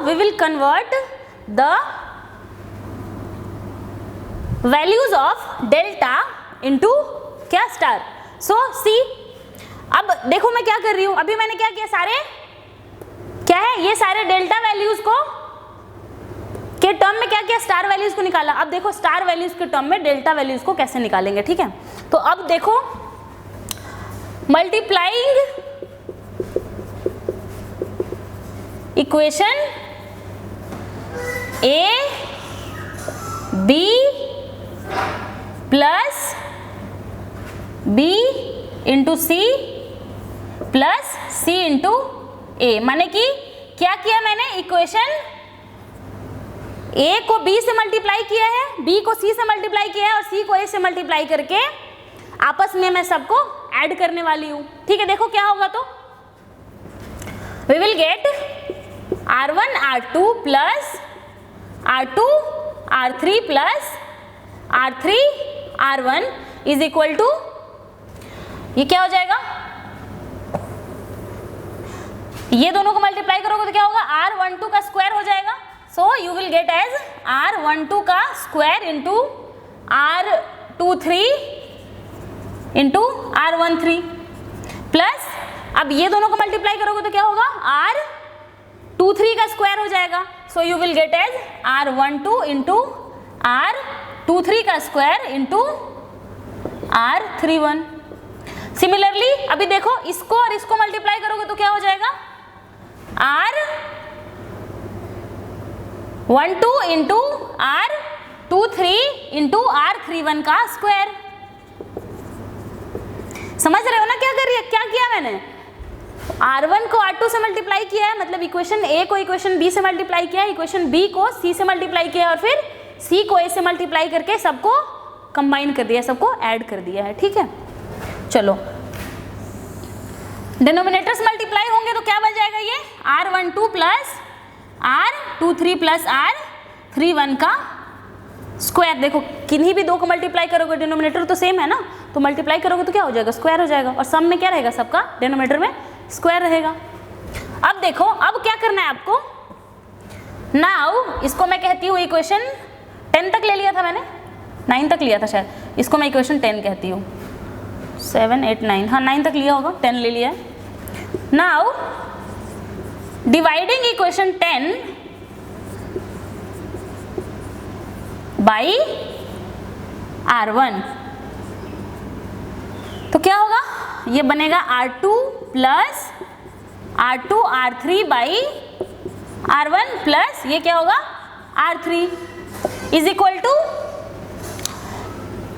we will convert the values of delta into क्या star. सो सी, अब देखो मैं क्या कर रही हूं, अभी मैंने क्या किया, सारे क्या है, ये सारे डेल्टा वैल्यूज को के टर्म में क्या किया, स्टार वैल्यूज को निकाला. अब देखो स्टार वैल्यूज के टर्म में डेल्टा वैल्यूज को कैसे निकालेंगे. ठीक है, तो अब देखो multiplying equation a b plus b into c plus c into a, माने कि क्या किया मैंने, इक्वेशन ए को बी से मल्टीप्लाई किया है, बी को सी से मल्टीप्लाई किया है और सी को ए से मल्टीप्लाई करके आपस में मैं सबको ऐड करने वाली हूं. ठीक है, देखो क्या होगा, तो we will get R1 R2 plus R2 R3 plus R3 R1 is equal to, ये क्या हो जाएगा, ये दोनों को मल्टीप्लाई करोगे तो क्या होगा, R12 का स्क्वायर हो जाएगा. So you will get as R12 का square into R23 into R13 plus, अब ये दोनों को मल्टीप्लाई करोगे तो क्या होगा, R23 का स्क्वायर हो जाएगा. So you will get as R12 into R23 का स्क्वायर इंटू R31. सिमिलरली अभी देखो इसको और इसको मल्टीप्लाई करोगे तो क्या हो जाएगा, R12 into R23 into R31 का स्क्वायर. समझ रहे हो ना क्या कर रही है, क्या किया मैंने, R1 को R2 से मल्टीप्लाई किया है, मतलब इक्वेशन A को इक्वेशन B से मल्टीप्लाई किया है, इक्वेशन B को C से मल्टीप्लाई किया है और फिर C को A से मल्टीप्लाई करके सबको कंबाइन कर दिया, सबको ऐड कर दिया है. ठीक है, चलो डिनोमिनेटर्स मल्टीप्लाई होंगे तो क्या बन जाएगा, ये R12 plus R23 plus R31 का स्क्वायर. देखो किन्हीं भी दो को मल्टीप्लाई करोगे, डिनोमिनेटर तो सेम है ना, तो मल्टीप्लाई करोगे तो क्या हो जाएगा, स्क्वायर हो जाएगा, और सम में क्या रहेगा, सबका डिनोमिनेटर में स्क्वायर रहेगा. अब देखो अब क्या करना है आपको, नाउ इसको मैं कहती हूँ इक्वेशन 10 तक ले लिया था मैंने, 9 तक लिया था शायद, इसको मैं इक्वेशन 10 कहती हूँ, 7 8 9, हाँ 9 तक लिया होगा, 10 ले लिया है. Now dividing equation 10 by R1, तो क्या होगा, ये बनेगा R2 plus R2 R3 by R1 plus ये क्या होगा R3 इज इक्वल टू,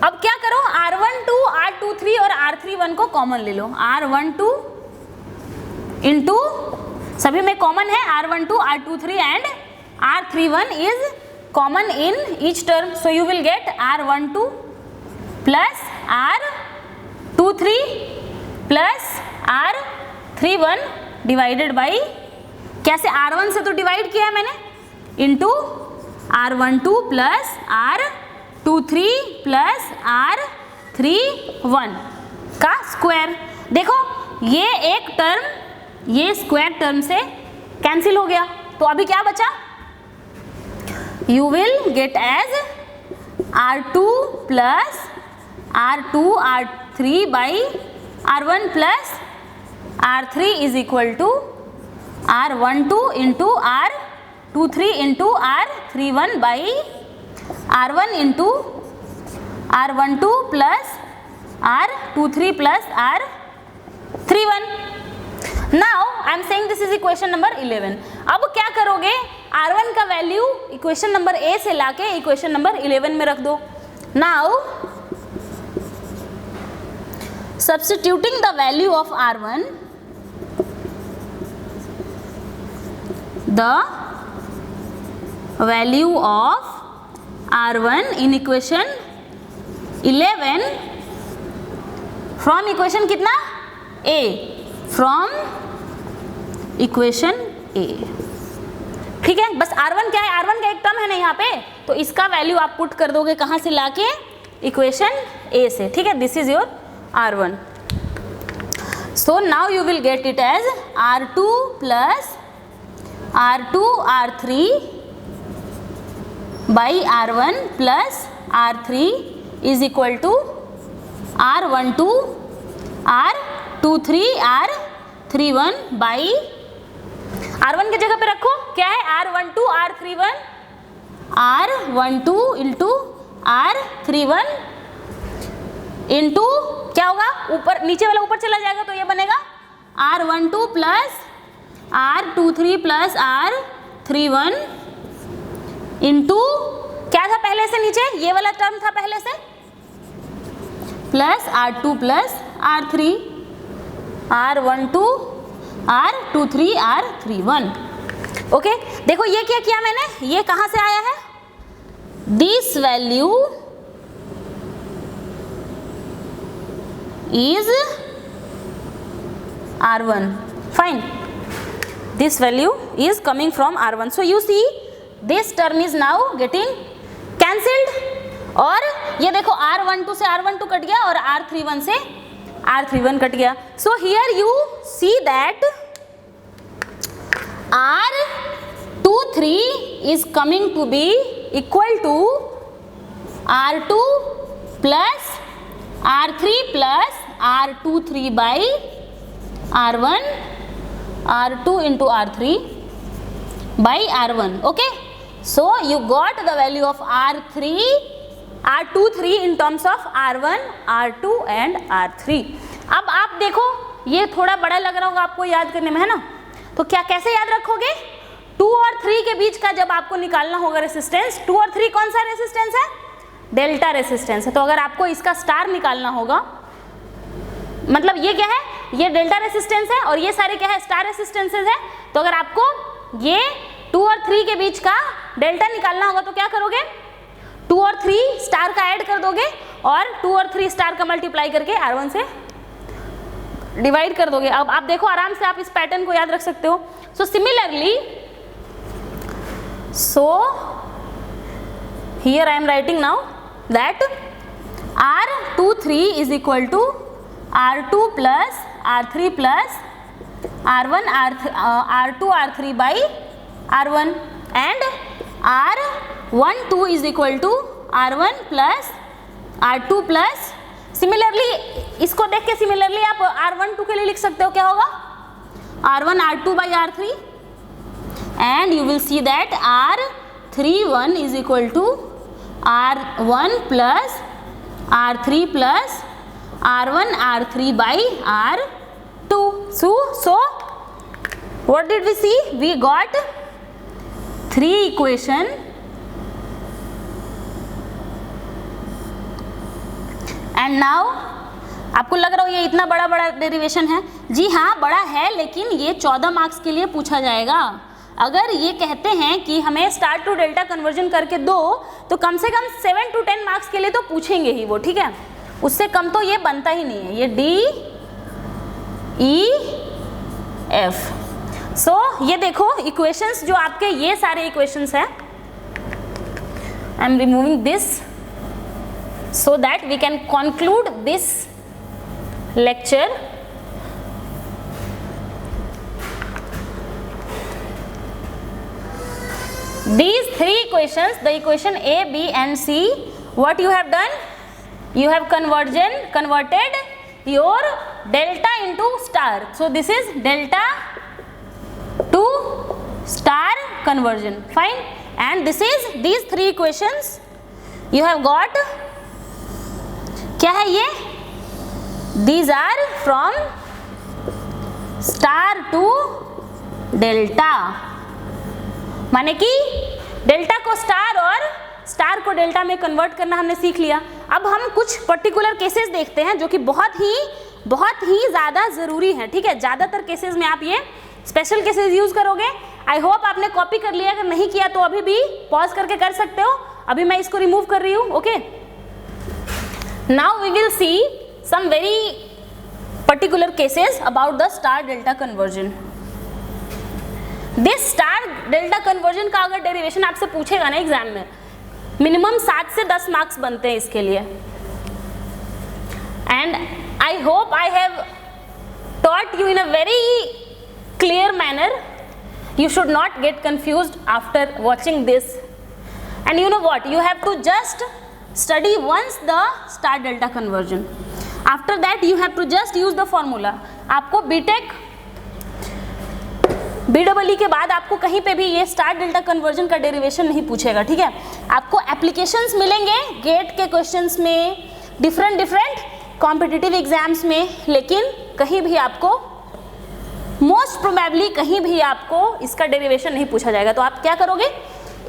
अब क्या करो, R12 R23 और R31 को कॉमन ले लो, R12 इंटू सभी में कॉमन है, R12 R23 and R31 is common in each term. So you will gate R12 plus R23 plus R31 divided by, कैसे, R1 से तो डिवाइड किया है मैंने, into R12 plus R23 plus R31 का स्क्वायर. देखो ये एक टर्म ये स्क्वायर टर्म से कैंसिल हो गया, तो अभी क्या बचा, you will get as R2 plus R2 R3 by R1 plus R3 is equal to R12 into R23 into R31 by R1 into R12 plus R23 plus R31. Now I am saying this is equation number 11. अब क्या करोगे, R1 का value equation number A से लाके equation number 11 में रख दो. Now substituting the value of R1, the value of R1 in equation 11 from equation कितना A, from equation A. ठीक है, बस R1 क्या है, R1 का एक टर्म है ना यहाँ पे, तो इसका वैल्यू आप पुट कर दोगे कहाँ से लाके, इक्वेशन A से. ठीक है, this is your R1. So now you will get it as R2 plus R2 R3 by R1 plus R3 is equal to R12 R23 R31 by R1 की जगह पे रखो, क्या है R12 R31 R12 into R31 into क्या होगा, ऊपर नीचे वाला ऊपर चला जाएगा तो ये बनेगा R12 plus R23 plus R31 into क्या था पहले से नीचे, ये वाला टर्म था पहले से, plus R2 plus R3 R12 R23 R31। Okay, देखो ये क्या किया मैंने, ये कहाँ से आया है, this value is R1, fine, this value is coming from R1, so you see this term is now getting cancelled, और ये देखो R12 से R12 कट गया और R31 से R31 कट गया, so here you see that R23 is coming to be equal to R2 plus R3 plus R23 by R1 R2 into R3 by R1, okay, so you got the value of R23 in terms of R1 R2 and R3। अब आप देखो ये थोड़ा बड़ा लग रहा होगा आपको याद करने में, है ना, तो क्या कैसे याद रखोगे, 2 और 3 के बीच का जब आपको निकालना होगा रेसिस्टेंस, 2 और 3 कौन सा रेसिस्टेंस है, डेल्टा रेसिस्टेंस है, तो अगर आपको इसका स्टार निकालना होगा, मतलब ये क्या है, ये डेल्टा रेसिस्टेंस है और ये सारे क्या है, स्टार रेसिस्टेंसेज है, तो अगर आपको ये 2 और 3 के बीच का डेल्टा निकालना होगा तो क्या करोगे, 2 और 3 स्टार का ऐड कर दोगे और 2 और 3 स्टार का मल्टीप्लाई करके R1 से डिवाइड कर दोगे। अब आप देखो आराम से आप इस पैटर्न को याद रख सकते हो। So similarly, so here I am writing now that R23 is equal to R2 plus R3 plus R1 R2 R3 by R1 and R12 is equal to R1 plus R2 plus, similarly इसको देख के similarly आप R12 के लिए लिख सकते हो, क्या होगा R1 R2 by R3 and you will see that R31 is equal to R1 plus R3 plus R1 R3 by R2। So what did we see? We got 3 equation and now आपको लग रहा हो ये इतना बड़ा बड़ा derivation है, जी हाँ बड़ा है, लेकिन ये 14 मार्क्स के लिए पूछा जाएगा। अगर ये कहते हैं कि हमें स्टार टू डेल्टा कन्वर्जन करके दो तो कम से कम 7 to 10 मार्क्स के लिए तो पूछेंगे ही वो, ठीक है, उससे कम तो ये बनता ही नहीं है, ये DEF। सो ये देखो इक्वेशंस जो आपके ये सारे इक्वेशंस हैं, I am removing this so that we can conclude this lecture। These 3 equations, the equation A, B and C, what you have done, you have converted your delta into star, so this is delta to star conversion, fine, and this is these 3 equations you have got, क्या है ये, these are from star to delta, माने कि delta को star और star को delta में convert करना हमने सीख लिया। अब हम कुछ पर्टिकुलर केसेस देखते हैं जो कि बहुत ही ज़्यादा ज़रूरी है, ठीक है, ज़्यादातर केसेस में आप ये स्पेशल केसेस यूज़ करोगे। आई होप आपने कॉपी कर लिया, अगर नहीं किया तो अभी भी पॉज करके कर सकते हो, अभी मैं इसको रिमूव कर रही हूँ, okay. Now we will see some very particular cases about the star delta conversion। This star delta conversion का अगर डेरिवेशन आपसे पूछेगा ना एग्जाम में, मिनिमम 7 से 10 मार्क्स बनते हैं इसके लिए। And I hope I have taught you in a very clear manner You should not get confused after watching this. And you know what? You have to just study once the star delta conversion. After that you have to just use the formula. आपको BTech BEE के बाद आपको कहीं पे भी ये star delta conversion का derivation नहीं पूछेगा, ठीक है। आपको एप्लीकेशंस मिलेंगे गेट के क्वेश्चंस में, डिफरेंट कॉम्पिटिटिव एग्जाम्स में, लेकिन कहीं भी आपको मोस्ट प्रोबेबली कहीं भी आपको इसका डेरिवेशन नहीं पूछा जाएगा। तो आप क्या करोगे,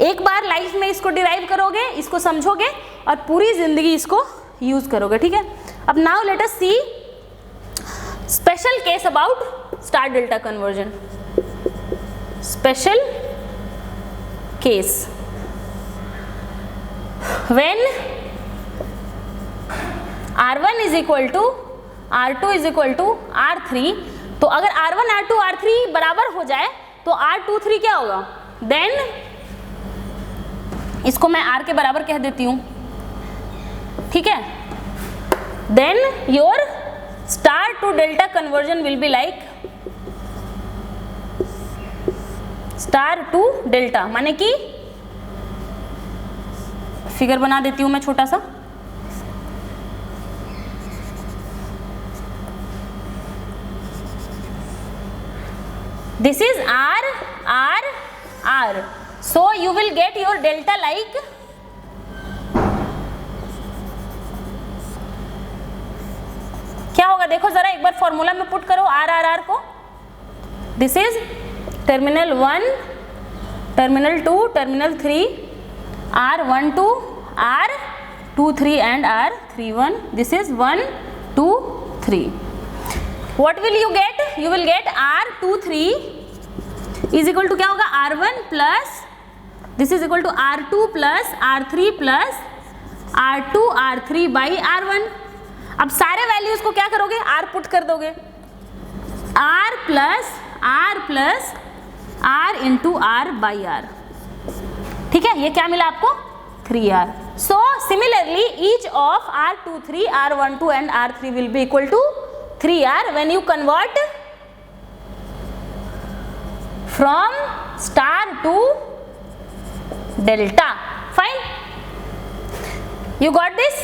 एक बार लाइफ में इसको डिराइव करोगे, इसको समझोगे और पूरी जिंदगी इसको यूज करोगे, ठीक है। अब now let us see special case about star delta conversion. Special case when R1 is equal to R2 is equal to R3, तो अगर R1 R2 R3 बराबर हो जाए तो R23 क्या होगा, देन इसको मैं R के बराबर कह देती हूं, ठीक है। Then your star to delta conversion will be like star to delta, माने कि फिगर बना देती हूं मैं छोटा सा। This is R. So you will get your delta like क्या होगा, देखो जरा एक बार फॉर्मूला में पुट करो R को। This is terminal 1, terminal 2, terminal 3, R12, R23 and R31. This is 1, 2, 3. What will you get? You will get R23 is equal to क्या होगा, R1 plus this is equal to R2 plus R3 plus R2 R3 by R1. अब सारे values को क्या करोगे, R put कर दोगे, R plus R into R by R, ठीक है। ये क्या मिला आपको, 3R. So similarly each of R23, R12 and R3 will be equal to 3R when you convert from star to delta. Fine, you got this?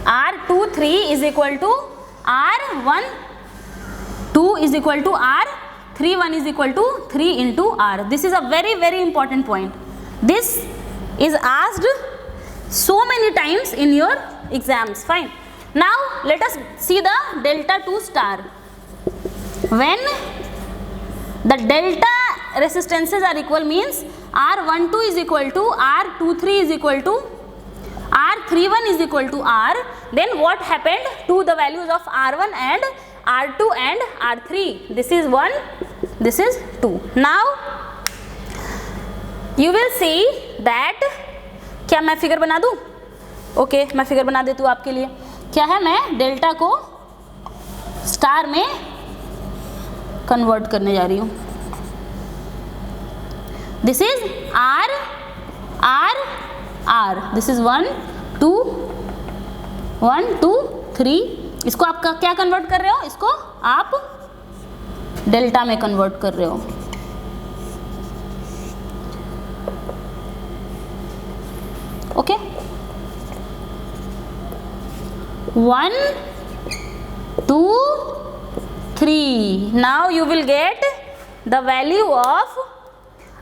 R23 is equal to R12 is equal to R31 is equal to 3 into R. This is a very important point. This is asked so many times in your exams. Fine, now let us see the delta to star. When the delta resistances are equal means R12 is equal to R23 is equal to R31 is equal to R, then what happened to the values of R1 and R2 and R3? This is 1, this is 2. Now you will see that, क्या मैं figure बना दूं? Okay, मैं figure बना देती हूँ आपके लिए। क्या है, मैं डेल्टा को स्टार में कन्वर्ट करने जा रही हूँ। This is R, this is 1, 2, 3। इसको आप क्या कन्वर्ट कर रहे हो, इसको आप डेल्टा में कन्वर्ट कर रहे हो। Okay, 1, 2, 3. Now you will get the value of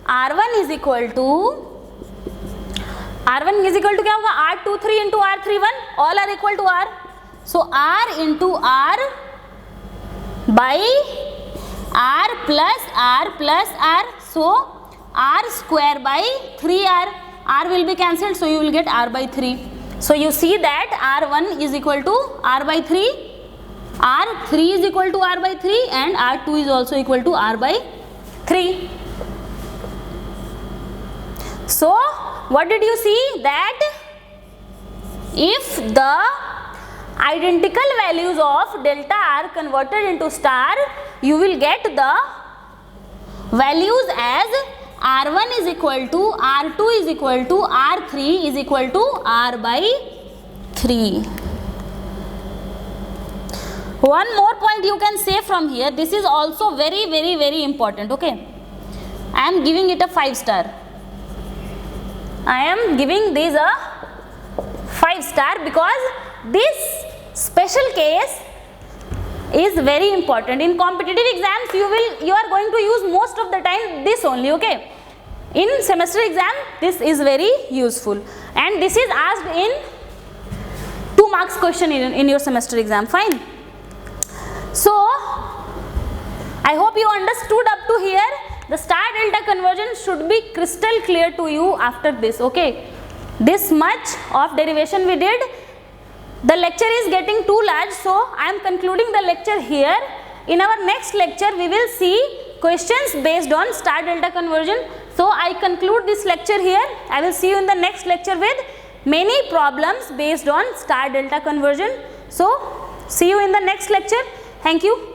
R1 is equal to क्या होगा, R23 into R31, all are equal to R. So R into R by R plus R. So R square by 3R. R will be cancelled, so you will get R by 3. So you see that R1 is equal to R by 3, R3 is equal to R by 3 and R2 is also equal to R by 3. So what did you see, that if the identical values of delta are converted into star, you will get the values as R1 is equal to R2 is equal to R3 is equal to R by 3. One more point you can say from here, this is also very important, okay. I am giving it a 5 star. I am giving this a 5 star because this special case is very important. In competitive exams you are going to use most of the time this only, okay. In semester exam this is very useful, and this is asked in 2 marks question in your semester exam. Fine. So I hope you understood up to here. The star delta conversion should be crystal clear to you after this, okay. This much of derivation we did. The lecture is getting too large, so I am concluding the lecture here. In our next lecture we will see questions based on star delta conversion. So I conclude this lecture here. I will see you in the next lecture with many problems based on star delta conversion. So see you in the next lecture. Thank you.